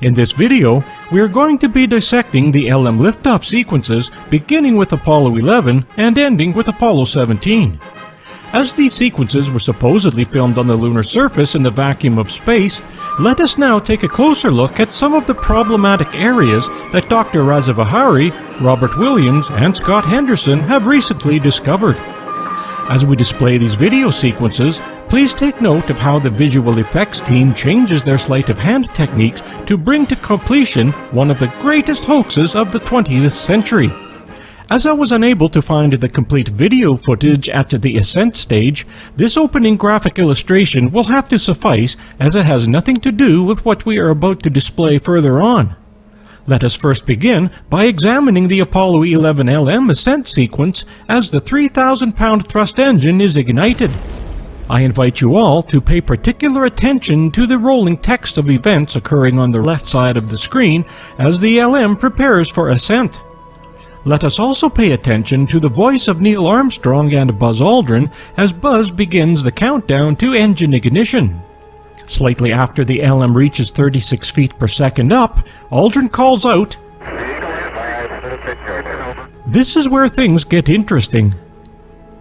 In this video, we are going to be dissecting the LM liftoff sequences beginning with Apollo 11 and ending with Apollo 17. As these sequences were supposedly filmed on the lunar surface in the vacuum of space, let us now take a closer look at some of the problematic areas that Dr. Rasaviharii, Robert Williams, and Scott Henderson have recently discovered. As we display these video sequences, please take note of how the visual effects team changes their sleight of hand techniques to bring to completion one of the greatest hoaxes of the 20th century. As I was unable to find the complete video footage at the ascent stage, this opening graphic illustration will have to suffice as it has nothing to do with what we are about to display further on. Let us first begin by examining the Apollo 11 LM ascent sequence as the 3,000-pound thrust engine is ignited. I invite you all to pay particular attention to the rolling text of events occurring on the left side of the screen as the LM prepares for ascent. Let us also pay attention to the voice of Neil Armstrong and Buzz Aldrin as Buzz begins the countdown to engine ignition. Slightly after the LM reaches 36 feet per second up, Aldrin calls out, "This is where things get interesting."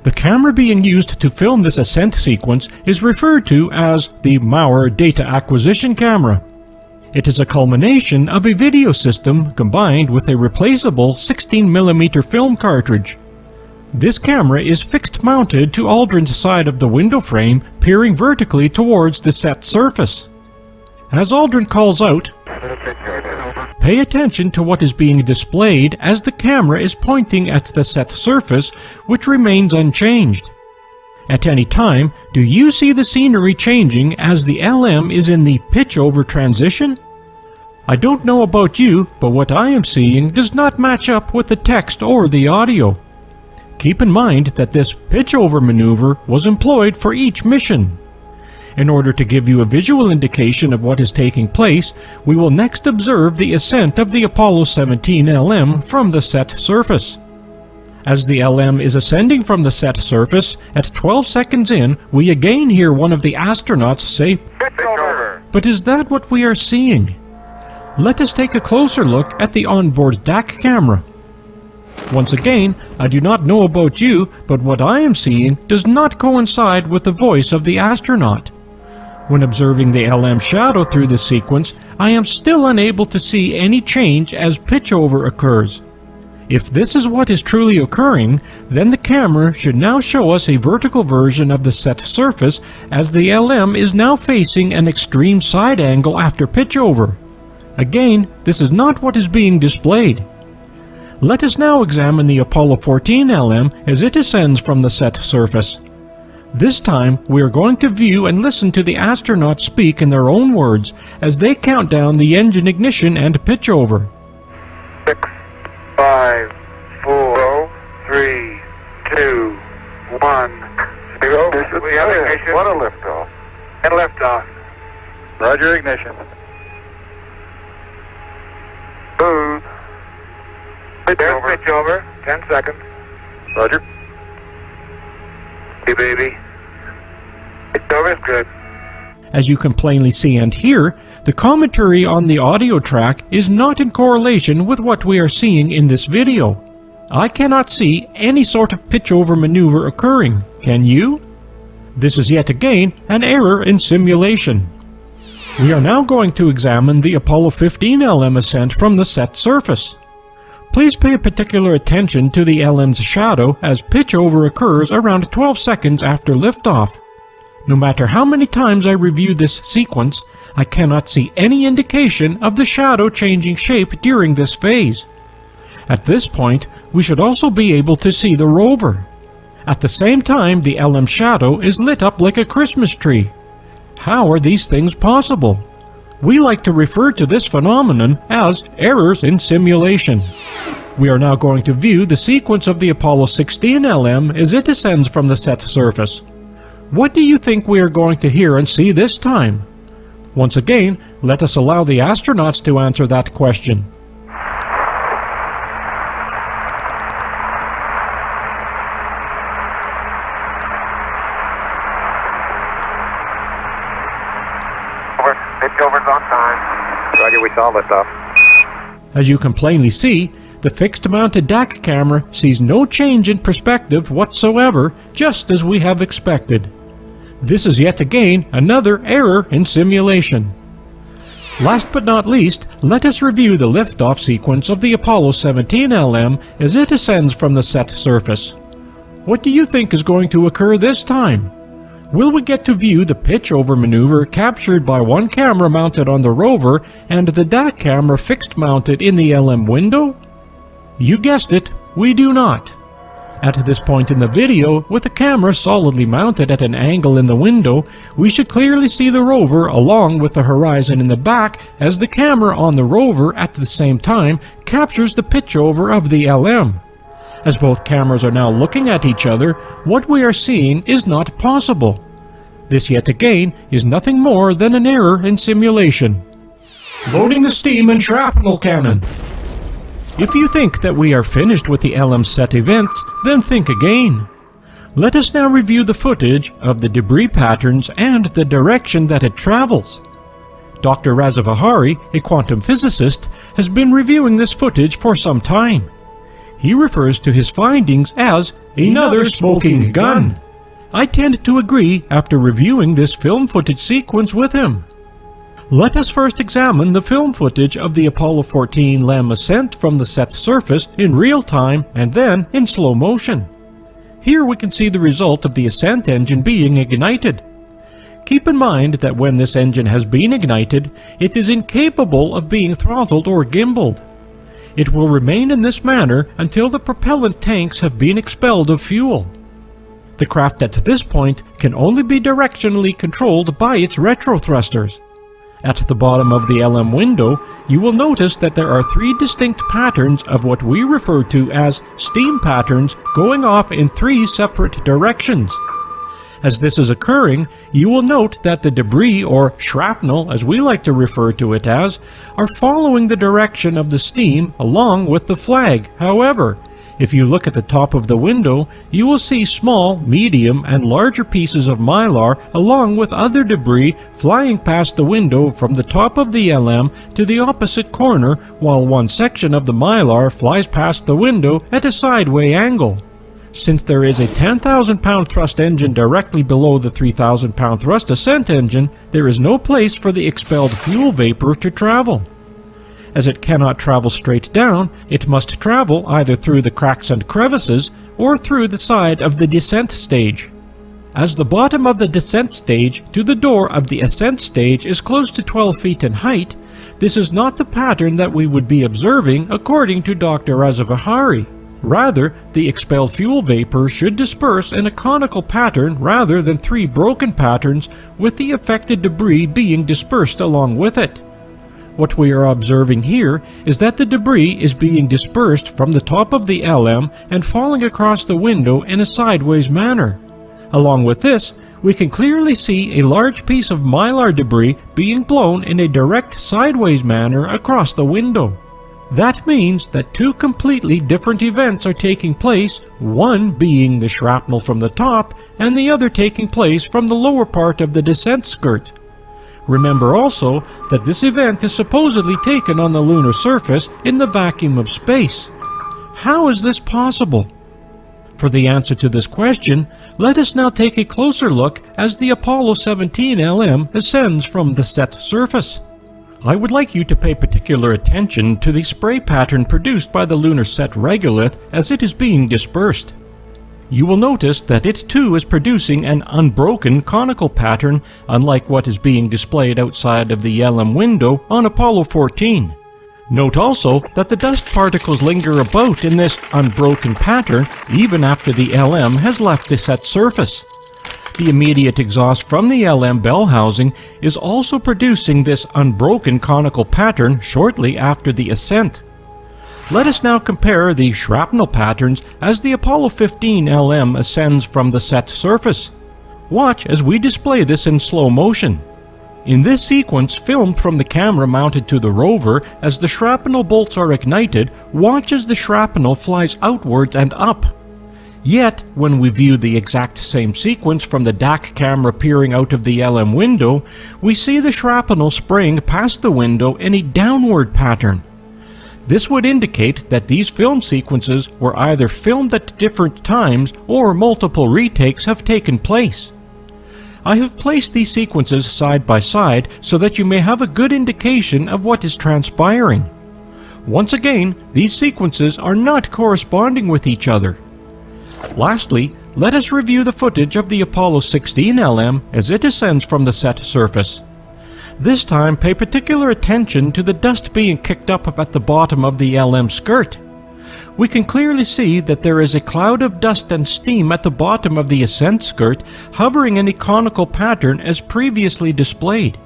The camera being used to film this ascent sequence is referred to as the Maurer Data Acquisition Camera. It is a culmination of a video system combined with a replaceable 16mm film cartridge. This camera is fixed mounted to Aldrin's side of the window frame, peering vertically towards the set surface. As Aldrin calls out, pay attention to what is being displayed as the camera is pointing at the set surface, which remains unchanged. At any time, do you see the scenery changing as the LM is in the pitch-over transition? I don't know about you, but what I am seeing does not match up with the text or the audio. Keep in mind that this pitch-over maneuver was employed for each mission. In order to give you a visual indication of what is taking place, we will next observe the ascent of the Apollo 17 LM from the set surface. As the LM is ascending from the set surface, at 12 seconds in, we again hear one of the astronauts say, "Pitch over." But is that what we are seeing? Let us take a closer look at the onboard DAC camera. Once again, I do not know about you, but what I am seeing does not coincide with the voice of the astronaut. When observing the LM shadow through this sequence, I am still unable to see any change as pitch over occurs. If this is what is truly occurring, then the camera should now show us a vertical version of the set surface as the LM is now facing an extreme side angle after pitch over. Again, this is not what is being displayed. Let us now examine the Apollo 14 LM as it ascends from the set surface. This time, we are going to view and listen to the astronauts speak in their own words as they count down the engine ignition and pitch over. 6, 5, 4, 3, 2, 1, 0. We have ignition. What a liftoff. And liftoff. Roger, ignition. Booze. There's pitch over. 10 seconds. Roger. Hey, baby. Pitch over is good. As you can plainly see and hear, the commentary on the audio track is not in correlation with what we are seeing in this video. I cannot see any sort of pitch-over maneuver occurring, can you? This is yet again an error in simulation. We are now going to examine the Apollo 15 LM ascent from the set surface. Please pay particular attention to the LM's shadow as pitch over occurs around 12 seconds after liftoff. No matter how many times I review this sequence, I cannot see any indication of the shadow changing shape during this phase. At this point, we should also be able to see the rover. At the same time, the LM shadow is lit up like a Christmas tree. How are these things possible? We like to refer to this phenomenon as errors in simulation. We are now going to view the sequence of the Apollo 16 LM as it descends from the set surface. What do you think we are going to hear and see this time? Once again, let us allow the astronauts to answer that question. Pitch over's on time. Roger, we saw liftoff. As you can plainly see, the fixed-mounted DAC camera sees no change in perspective whatsoever, just as we have expected. This is yet again another error in simulation. Last but not least, let us review the liftoff sequence of the Apollo 17 LM as it ascends from the set surface. What do you think is going to occur this time? Will we get to view the pitch-over maneuver captured by one camera mounted on the rover and the DAC camera fixed-mounted in the LM window? You guessed it, we do not. At this point in the video, with the camera solidly mounted at an angle in the window, we should clearly see the rover along with the horizon in the back as the camera on the rover at the same time captures the pitch-over of the LM. As both cameras are now looking at each other, what we are seeing is not possible. This yet again is nothing more than an error in simulation. Loading the steam and shrapnel cannon. If you think that we are finished with the LM set events, then think again. Let us now review the footage of the debris patterns and the direction that it travels. Dr. Rasaviharii, a quantum physicist, has been reviewing this footage for some time. He refers to his findings as another smoking gun. I tend to agree after reviewing this film footage sequence with him. Let us first examine the film footage of the Apollo 14 LM ascent from the set surface in real time and then in slow motion. Here we can see the result of the ascent engine being ignited. Keep in mind that when this engine has been ignited, it is incapable of being throttled or gimbaled. It will remain in this manner until the propellant tanks have been expelled of fuel. The craft at this point can only be directionally controlled by its retrothrusters. At the bottom of the LM window, you will notice that there are three distinct patterns of what we refer to as steam patterns going off in three separate directions. As this is occurring, you will note that the debris, or shrapnel as we like to refer to it as, are following the direction of the steam along with the flag. However, if you look at the top of the window, you will see small, medium, and larger pieces of mylar along with other debris flying past the window from the top of the LM to the opposite corner, while one section of the mylar flies past the window at a sideways angle. Since there is a 10,000-pound thrust engine directly below the 3,000-pound thrust ascent engine, there is no place for the expelled fuel vapor to travel. As it cannot travel straight down, it must travel either through the cracks and crevices or through the side of the descent stage. As the bottom of the descent stage to the door of the ascent stage is close to 12 feet in height, this is not the pattern that we would be observing according to Dr. Rasaviharii. Rather, the expelled fuel vapor should disperse in a conical pattern rather than three broken patterns, with the affected debris being dispersed along with it. What we are observing here is that the debris is being dispersed from the top of the LM and falling across the window in a sideways manner. Along with this, we can clearly see a large piece of mylar debris being blown in a direct sideways manner across the window. That means that two completely different events are taking place, one being the shrapnel from the top, and the other taking place from the lower part of the descent skirt. Remember also that this event is supposedly taken on the lunar surface in the vacuum of space. How is this possible? For the answer to this question, let us now take a closer look as the Apollo 17 LM ascends from the set surface. I would like you to pay particular attention to the spray pattern produced by the lunar set regolith as it is being dispersed. You will notice that it too is producing an unbroken conical pattern, unlike what is being displayed outside of the LM window on Apollo 14. Note also that the dust particles linger about in this unbroken pattern even after the LM has left the set surface. The immediate exhaust from the LM bell housing is also producing this unbroken conical pattern shortly after the ascent. Let us now compare the shrapnel patterns as the Apollo 15 LM ascends from the set surface. Watch as we display this in slow motion. In this sequence filmed from the camera mounted to the rover, as the shrapnel bolts are ignited, watch as the shrapnel flies outwards and up. Yet, when we view the exact same sequence from the DAC camera peering out of the LM window, we see the shrapnel spraying past the window in a downward pattern. This would indicate that these film sequences were either filmed at different times or multiple retakes have taken place. I have placed these sequences side by side so that you may have a good indication of what is transpiring. Once again, these sequences are not corresponding with each other. Lastly, let us review the footage of the Apollo 16 LM as it ascends from the set surface. This time, pay particular attention to the dust being kicked up at the bottom of the LM skirt. We can clearly see that there is a cloud of dust and steam at the bottom of the ascent skirt, hovering in a conical pattern as previously displayed.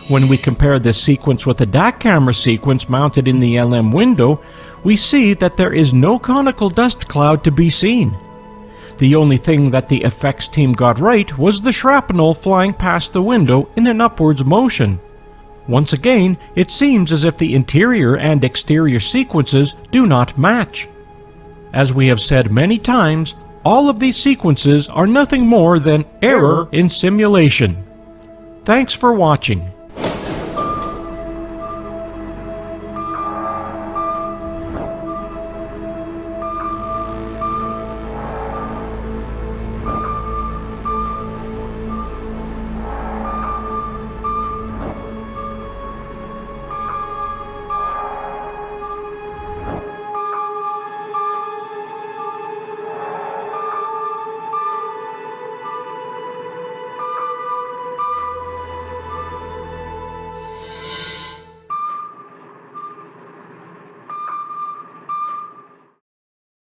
When we compare this sequence with the DAC camera sequence mounted in the LM window, we see that there is no conical dust cloud to be seen. The only thing that the effects team got right was the shrapnel flying past the window in an upwards motion. Once again, it seems as if the interior and exterior sequences do not match. As we have said many times, all of these sequences are nothing more than error in simulation. Thanks for watching.